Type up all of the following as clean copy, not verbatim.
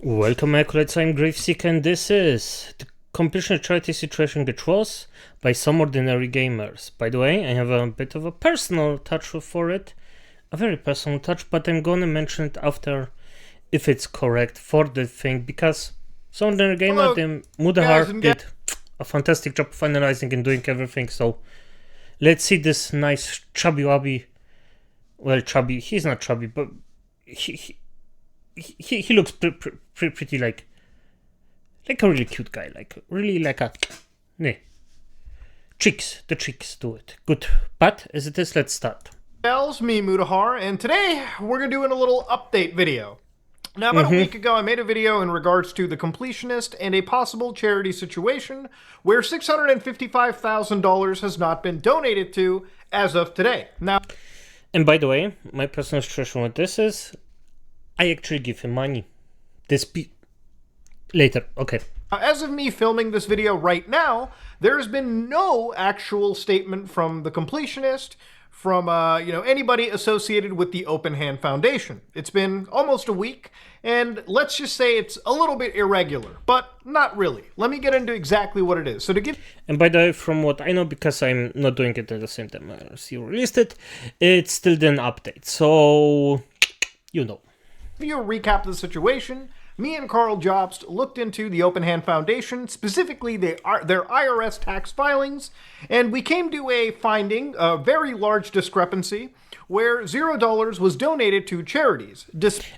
Welcome, acolytes. I'm Graveseeker, and this is the Completionist Charity situation which was by some ordinary gamers. By the way, I have a bit of a personal touch for it, a very personal touch, but I'm gonna mention it after, if it's correct for the thing, because some ordinary gamer, the Mudahar, did a fantastic job finalizing and doing everything. So let's see this nice chubby wubby. Well, chubby. He's not chubby, but he looks pretty like a really cute guy, like really like a the cheeks do it good. But as it is, let's start. It's me, Mudahar, and today we're gonna do a little update video. Now, about a week ago, I made a video in regards to the Completionist and a possible charity situation where $655,000 has not been donated to as of today. Now, and by the way, my personal situation with this is I actually give him money. Later, okay. As of me filming this video right now, there's been no actual statement from the Completionist, from anybody associated with the Open Hand Foundation. It's been almost a week, and let's just say it's a little bit irregular, but not really. Let me get into exactly what it is. So to give... And by the way, from what I know, because I'm not doing it at the same time as you released it, it's still an update, so you know. Give you a recap of the situation. Me and Carl Jobst looked into the Open Hand Foundation, specifically their IRS tax filings, and we came to a finding, a very large discrepancy, where $0 was donated to charities.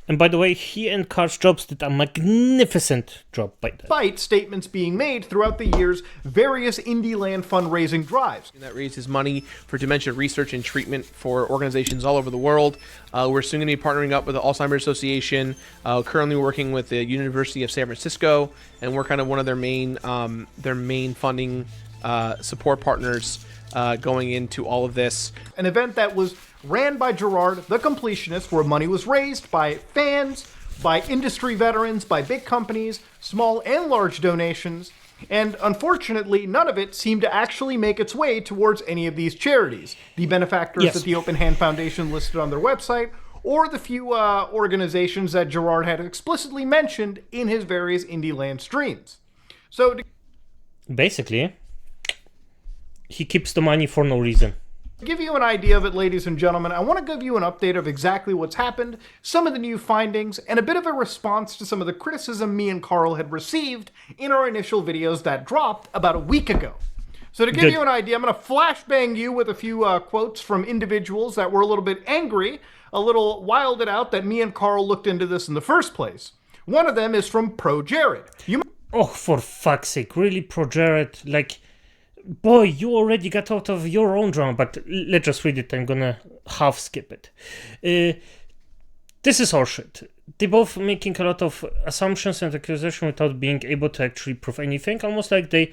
And by the way, he and Carl Jobst did a magnificent job by that. Despite statements being made throughout the year's various indie land fundraising drives. That raises money for dementia research and treatment for organizations all over the world. We're soon going to be partnering up with the Alzheimer's Association, currently working with the University of San Francisco, and we're kind of one of their main funding support partners going into all of this. An event that was ran by Gerard, the Completionist, where money was raised by fans, by industry veterans, by big companies, small and large donations, and unfortunately, none of it seemed to actually make its way towards any of these charities. The benefactors at the Open Hand Foundation listed on their website, or the few organizations that Gerard had explicitly mentioned in his various indie land streams. So, basically, he keeps the money for no reason. To give you an idea of it, ladies and gentlemen, I want to give you an update of exactly what's happened, some of the new findings, and a bit of a response to some of the criticism me and Carl had received in our initial videos that dropped about a week ago. So to give you an idea, I'm going to flashbang you with a few quotes from individuals that were a little bit angry, a little wilded out that me and Carl looked into this in the first place. One of them is from Pro Jared. Oh, for fuck's sake, really, Pro Jared? Like, boy, you already got out of your own drama, but let's just read it. I'm gonna half skip it. This is horseshit. They're both making a lot of assumptions and accusations without being able to actually prove anything, almost like they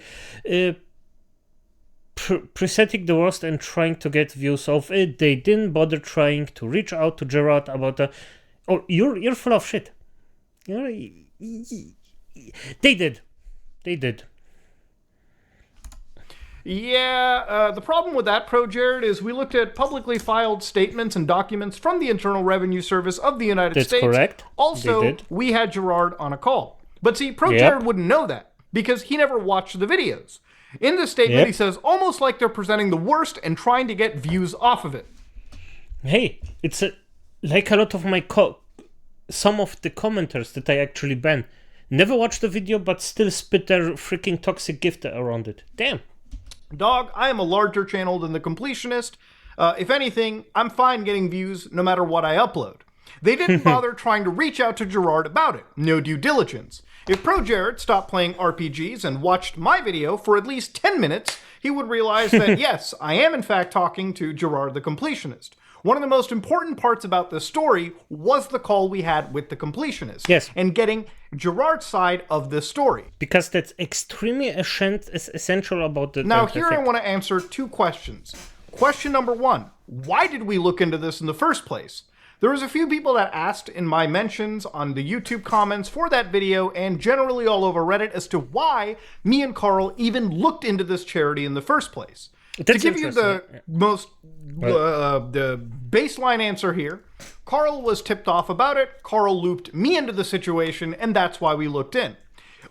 presetting the worst and trying to get views of it. They didn't bother trying to reach out to Gerard about the... Oh, you're full of shit. They did. Yeah, the problem with that, Pro Jared, is we looked at publicly filed statements and documents from the Internal Revenue Service of the United States. That's correct. Also, we had Gerard on a call. But see, Pro Jared wouldn't know that because he never watched the videos. In the statement, he says, almost like they're presenting the worst and trying to get views off of it. Hey, it's like a lot of my some of the commenters that I actually ban. Never watched the video, but still spit their freaking toxic gift around it. Damn. Dog, I am a larger channel than the Completionist. If anything, I'm fine getting views no matter what I upload. They didn't bother trying to reach out to Gerard about it. No due diligence. If Pro Jared stopped playing RPGs and watched my video for at least 10 minutes, he would realize that, yes, I am in fact talking to Gerard the Completionist. One of the most important parts about this story was the call we had with the Completionist. Yes. And getting Gerard's side of this story. Because that's extremely essential about the... Now, here I want to answer two questions. Question number one, why did we look into this in the first place? There was a few people that asked in my mentions on the YouTube comments for that video and generally all over Reddit as to why me and Carl even looked into this charity in the first place. To give you the most the baseline answer here, Carl was tipped off about it, Carl looped me into the situation, and that's why we looked in.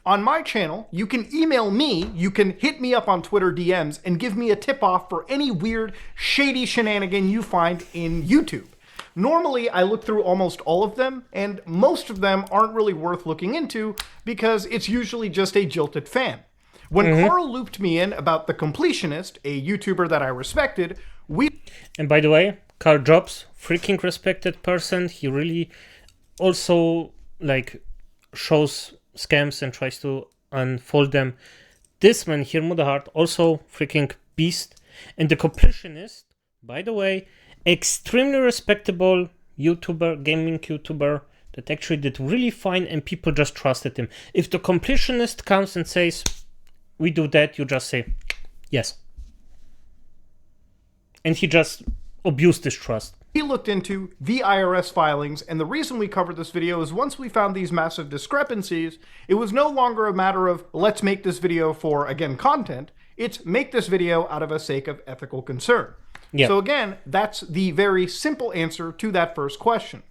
On my channel, you can email me, you can hit me up on Twitter DMs, and give me a tip-off for any weird, shady shenanigan you find in YouTube. Normally, I look through almost all of them, and most of them aren't really worth looking into because it's usually just a jilted fan. When Carl looped me in about The Completionist, a YouTuber that I respected, And by the way, Carl Jobs, freaking respected person. He really also shows scams and tries to unfold them. This man here, Mudahart, also freaking beast. And The Completionist, by the way, extremely respectable YouTuber, gaming YouTuber that actually did really fine and people just trusted him. If The Completionist comes and says, we do that, you just say, yes. And he just abused this trust. We looked into the IRS filings, and the reason we covered this video is once we found these massive discrepancies, it was no longer a matter of let's make this video for, again, content. It's make this video out of a sake of ethical concern. Yeah. So again, that's the very simple answer to that first question.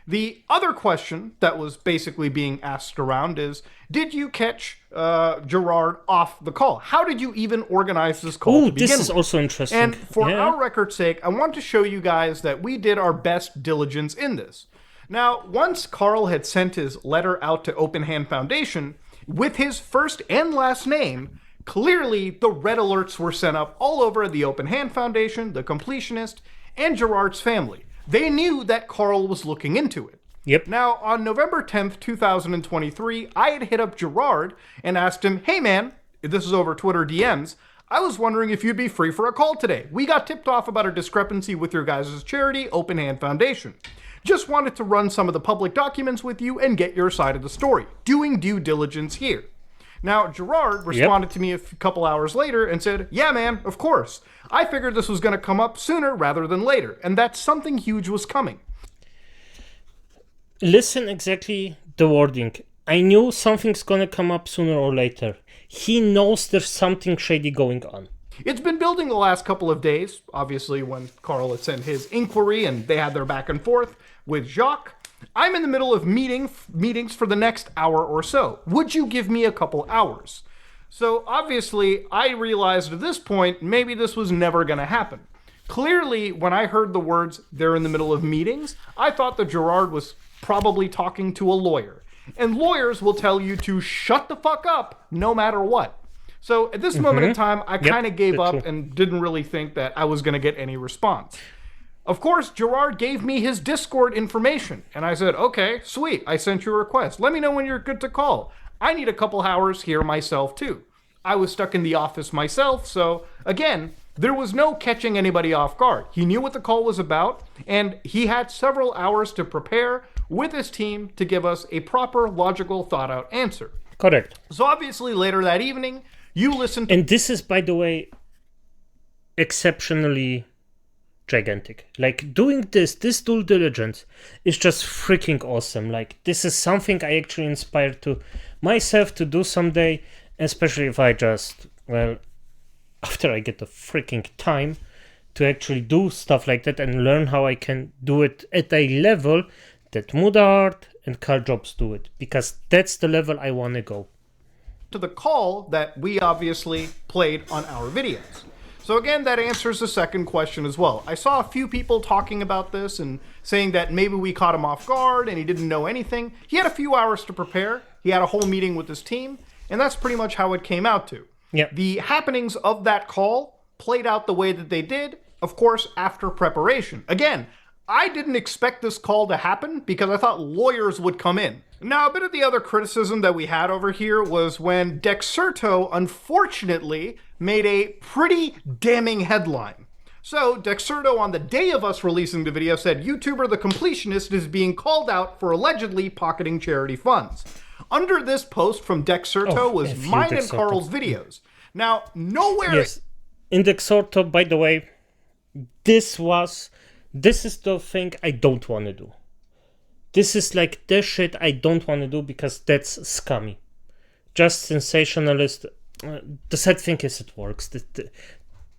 The other question that was basically being asked around is, did you catch Gerard off the call? How did you even organize this call to begin this is with? also interesting. And for our record's sake, I want to show you guys that we did our best diligence in this. Now, once Carl had sent his letter out to Open Hand Foundation, with his first and last name, clearly the red alerts were sent up all over the Open Hand Foundation, the Completionist, and Gerard's family. They knew that Carl was looking into it. Yep. Now, on November 10th, 2023, I had hit up Gerard and asked him, hey man, this is over Twitter DMs, I was wondering if you'd be free for a call today. We got tipped off about a discrepancy with your guys' charity, Open Hand Foundation. Just wanted to run some of the public documents with you and get your side of the story. Doing due diligence here. Now, Gerard responded to me a couple hours later and said, yeah, man, of course. I figured this was going to come up sooner rather than later, and that something huge was coming. Listen exactly the wording. I knew something's going to come up sooner or later. He knows there's something shady going on. It's been building the last couple of days, obviously when Carl had sent his inquiry and they had their back and forth with Jacques. I'm in the middle of meetings for the next hour or so. Would you give me a couple hours? So obviously, I realized at this point, maybe this was never going to happen. Clearly, when I heard the words, they're in the middle of meetings, I thought that Gerard was probably talking to a lawyer. And lawyers will tell you to shut the fuck up no matter what. So at this moment in time, I kind of gave up and didn't really think that I was going to get any response. Of course, Gerard gave me his Discord information, and I said, okay, sweet, I sent you a request. Let me know when you're good to call. I need a couple hours here myself, too. I was stuck in the office myself, so, again, there was no catching anybody off guard. He knew what the call was about, and he had several hours to prepare with his team to give us a proper, logical, thought-out answer. Correct. So obviously, later that evening, you listened to... And this is, by the way, exceptionally gigantic. Like, doing this due diligence is just freaking awesome. Like, this is something I actually inspired to myself to do someday, especially if I just, well, after I get the freaking time to actually do stuff like that and learn how I can do it at a level that Mudahart and Carl Jobs do it, because that's the level I want to go. To the call that we obviously played on our videos. So again, that answers the second question as well. I saw a few people talking about this and saying that maybe we caught him off guard and he didn't know anything. He had a few hours to prepare. He had a whole meeting with his team, and that's pretty much how it came out to. Yeah. The happenings of that call played out the way that they did, of course, after preparation. Again, I didn't expect this call to happen because I thought lawyers would come in. Now, a bit of the other criticism that we had over here was when Dexerto, unfortunately, made a pretty damning headline. So, Dexerto, on the day of us releasing the video, said, YouTuber The Completionist is being called out for allegedly pocketing charity funds. Under this post from Dexerto was mine and Carl's videos. Now, nowhere... Yes, in Dexerto, by the way, this is the thing I don't want to do. This is like the shit I don't want to do because that's scummy. Just sensationalist. The sad thing is it works.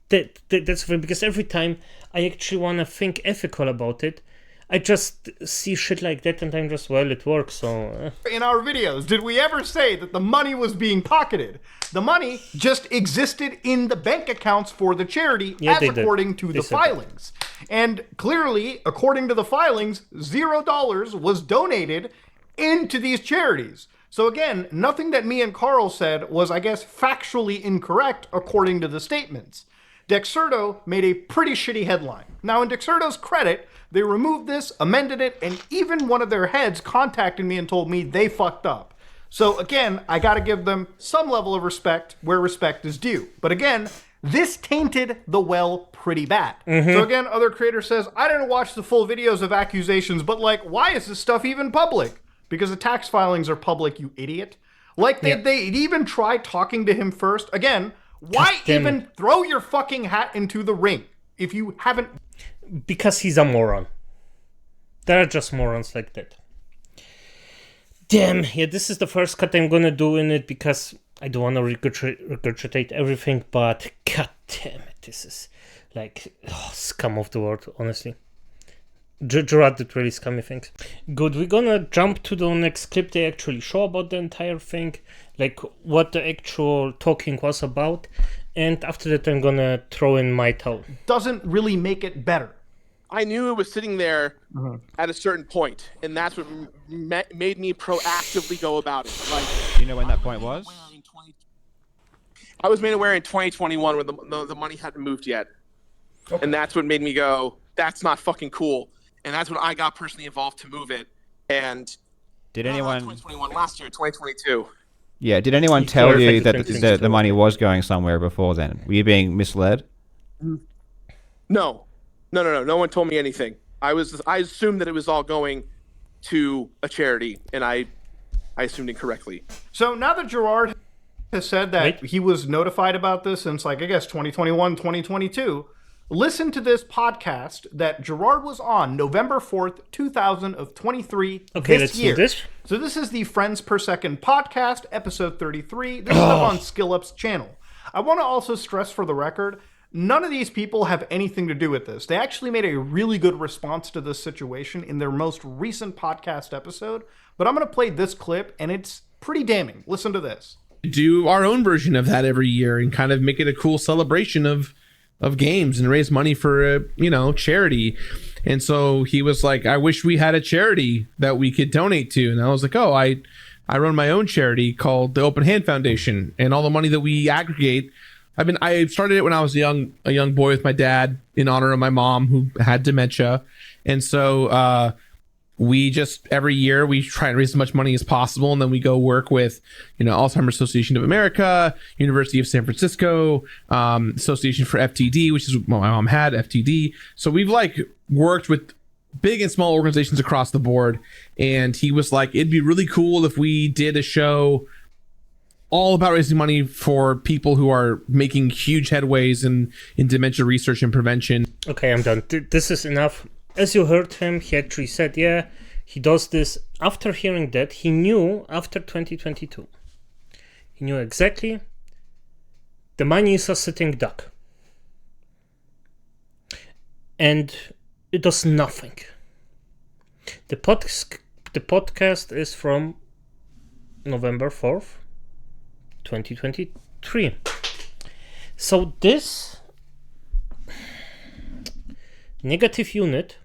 That's because every time I actually want to think ethical about it, I just see shit like that and I'm just, well, it works, so... In our videos, did we ever say that the money was being pocketed? The money just existed in the bank accounts for the charity, Yeah, as they did. according to They the said that. filings. And clearly, according to the filings, $0 was donated into these charities. So again, nothing that me and Carl said was, I guess, factually incorrect according to the statements. Dexerto made a pretty shitty headline. Now, in Dexerto's credit, they removed this, amended it, and even one of their heads contacted me and told me they fucked up. So again, I gotta give them some level of respect where respect is due. But again, this tainted the well pretty bad. So again, other creator says, I didn't watch the full videos of accusations, but like, why is this stuff even public? Because the tax filings are public, you idiot. Like, they'd even try talking to him first. Again, why even throw your fucking hat into the ring if you haven't... Because he's a moron. There are just morons like that. Damn, yeah, this is the first cut I'm gonna do in it because I don't want to regurgitate everything, but god damn it, this is like scum of the world, honestly. Gerard did really scummy things. Good, we're gonna jump to the next clip they actually show about the entire thing, like what the actual talking was about, and after that I'm gonna throw in my towel. Doesn't really make it better. I knew it was sitting there at a certain point, and that's what made me proactively go about it. Like, Do you know when that point was? I was made aware in 2021 when the money hadn't moved yet, and that's what made me go, "That's not fucking cool." And that's when I got personally involved to move it. And Did not anyone? 2021, last year, 2022. Yeah. Did anyone You tell you clarified that the the money was going somewhere before then? Were you being misled? No. No one told me anything. I assumed that it was all going to a charity, and I assumed incorrectly. So now that Gerard has said that he was notified about this since, like, I guess 2021, 2022, listen to this podcast that Gerard was on November 4th, 2023, Okay, this let's year. do this. So this is the Friends Per Second podcast, episode 33. This is up on SkillUp's channel. I want to also stress for the record, none of these people have anything to do with this. They actually made a really good response to this situation in their most recent podcast episode, but I'm going to play this clip, and it's pretty damning. Listen to this. Do our own version of that every year and kind of make it a cool celebration of games and raise money for a charity. And so he was like, I wish we had a charity that we could donate to. And I was like, oh, I run my own charity called the Open Hand Foundation, and all the money that we aggregate, I started it when I was a young boy with my dad in honor of my mom who had dementia. And so we just every year we try and raise as much money as possible, and then we go work with Alzheimer's Association of America, University of San Francisco, Association for FTD, which is what my mom had, FTD. So we've worked with big and small organizations across the board, and he was like, it'd be really cool if we did a show all about raising money for people who are making huge headways in dementia research and prevention. Okay, I'm done. This is enough. As you heard him, he actually said, yeah, he does this. After hearing that, he knew after 2022. He knew exactly the money is a sitting duck. And it does nothing. The podcast is from November 4th, 2023. So this negative unit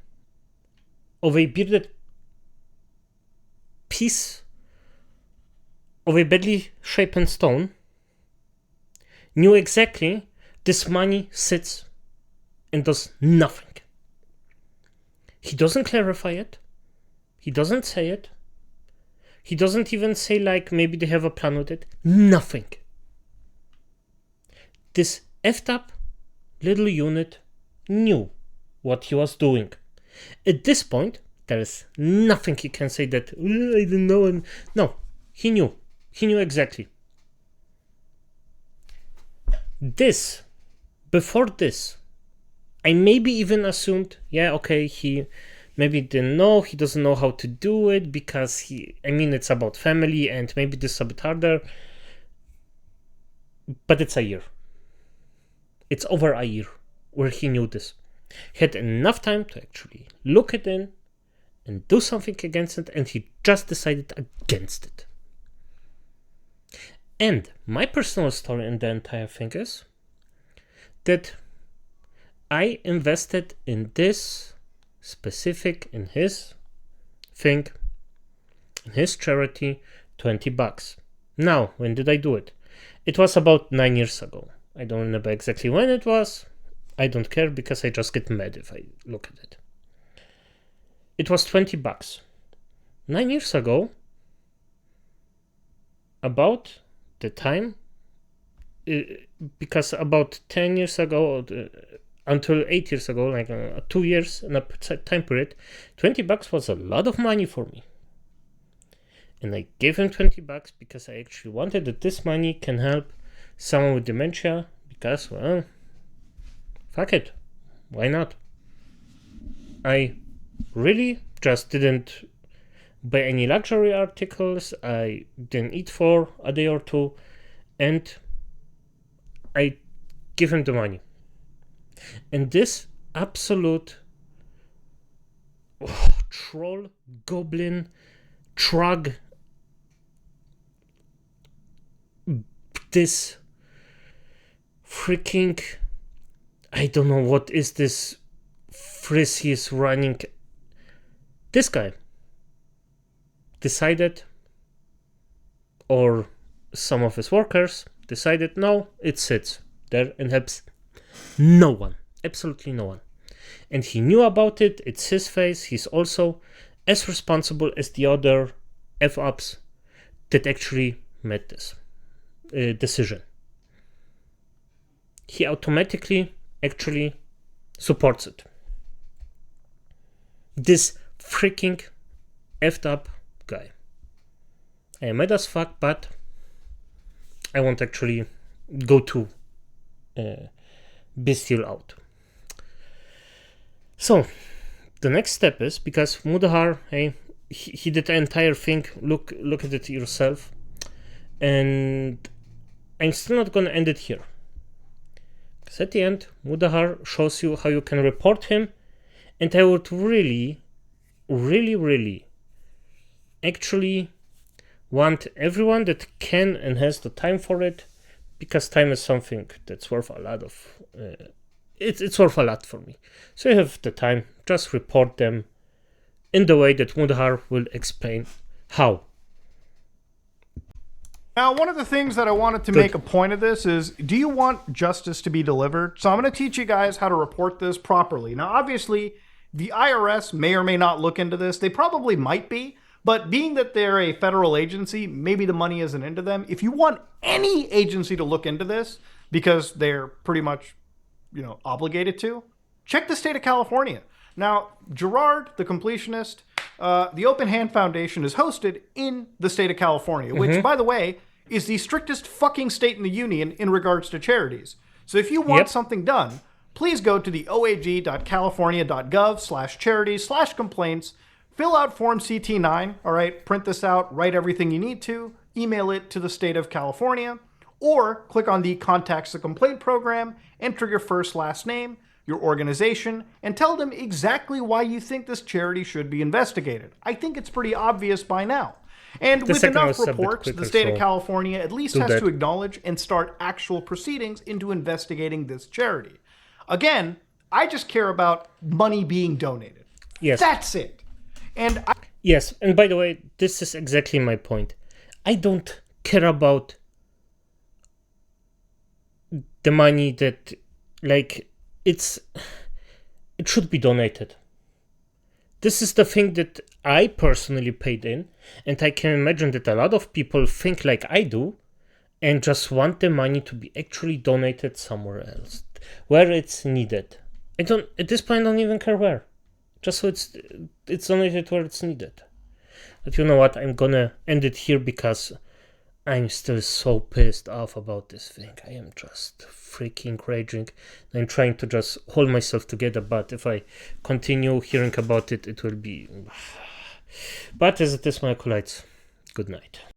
of a bearded piece of a badly shapen stone knew exactly this money sits and does nothing. He doesn't clarify it. He doesn't say it. He doesn't even say maybe they have a plan with it. Nothing. This effed up little unit knew what he was doing. At this point, there is nothing he can say that, I didn't know. And no, he knew. He knew exactly. Before this, I maybe even assumed, he maybe didn't know, he doesn't know how to do it because it's about family and maybe this is a bit harder. But it's a year. It's over a year where he knew this. He had enough time to actually look it in, and do something against it, and he just decided against it. And my personal story in the entire thing is that I invested in this specific, in his thing, in his charity, $20. Now, when did I do it? It was about 9 years ago. I don't remember exactly when it was. I don't care because I just get mad if I look at it. It was $20. 9 years ago, about the time, because about 10 years ago, until 8 years ago, like 2 years in a time period, $20 was a lot of money for me. And I gave him $20 because I actually wanted that this money can help someone with dementia, because, well, fuck it, why not? I really just didn't buy any luxury articles, I didn't eat for a day or two, and I give him the money. And this absolute troll, goblin, trug, this freaking, I don't know what is this frizz he is running. This guy decided, or some of his workers decided, no, it sits there and helps no one, absolutely no one. And he knew about it, it's his face, he's also as responsible as the other F-ups that actually made this decision. He automatically actually supports it. This freaking effed up guy. I am mad as fuck, but I won't actually go too bestial out. So the next step is, because Mudahar, hey, he did the entire thing. Look at it yourself, and I'm still not gonna end it here. Because at the end, Mudahar shows you how you can report him, and I would really actually want everyone that can and has the time for it, because time is something that's worth a lot of it's worth a lot for me. So you have the time, just report them in the way that Mudahar will explain how. Now, one of the things that I wanted to make a point of this is, do you want justice to be delivered? So I'm going to teach you guys how to report this properly. Now, obviously, the IRS may or may not look into this. They probably might be, but being that they're a federal agency, maybe the money isn't into them. If you want any agency to look into this, because they're pretty much, obligated to, check the state of California. Now, Gerard, the completionist, the Open Hand Foundation is hosted in the state of California, which, by the way, is the strictest fucking state in the union in regards to charities. So if you want something done, please go to the oag.california.gov/charities/complaints, fill out Form CT9, all right, print this out, write everything you need to, email it to the state of California, or click on the Contacts the Complaint program, enter your first, last name, your organization, and tell them exactly why you think this charity should be investigated. I think it's pretty obvious by now. And with enough reports, the state of California at least has to acknowledge and start actual proceedings into investigating this charity. Again, I just care about money being donated. Yes. That's it. And yes, and by the way, this is exactly my point. I don't care about the money that, it should be donated. This is the thing that I personally paid in, and I can imagine that a lot of people think like I do and just want the money to be actually donated somewhere else, where it's needed. At this point, I don't even care where. Just so it's donated where it's needed. But you know what? I'm gonna end it here because I'm still so pissed off about this thing. I am just freaking raging. I'm trying to just hold myself together, but if I continue hearing about it, it will be... But as it is, my acolytes, good night.